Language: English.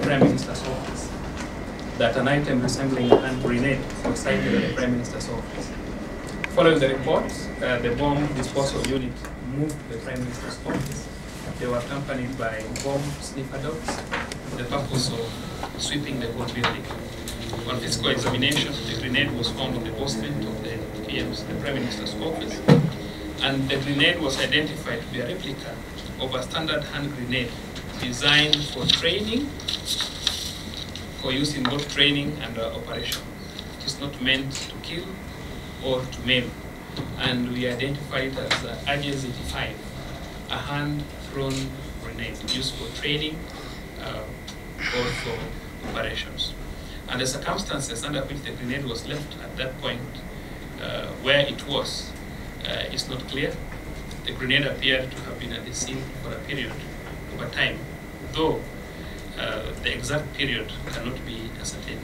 Prime Minister's office, that an item resembling a hand grenade was sighted at the Prime Minister's office. Following the report, the bomb disposal unit moved to the Prime Minister's office. They were accompanied by bomb sniffer dogs for the purpose of sweeping the whole building. On physical examination, the grenade was found on the basement of the PM's, the Prime Minister's office, and the grenade was identified to be a replica of a standard hand grenade designed for training, for use in both training and operation. It is not meant to kill or to maim, and we identified it as RJ-85, a hand-thrown grenade used for training or for operations. And the circumstances under which the grenade was left at that point, where it was, is not clear. The grenade appeared to have been at the scene for a period of time, though the exact period cannot be ascertained.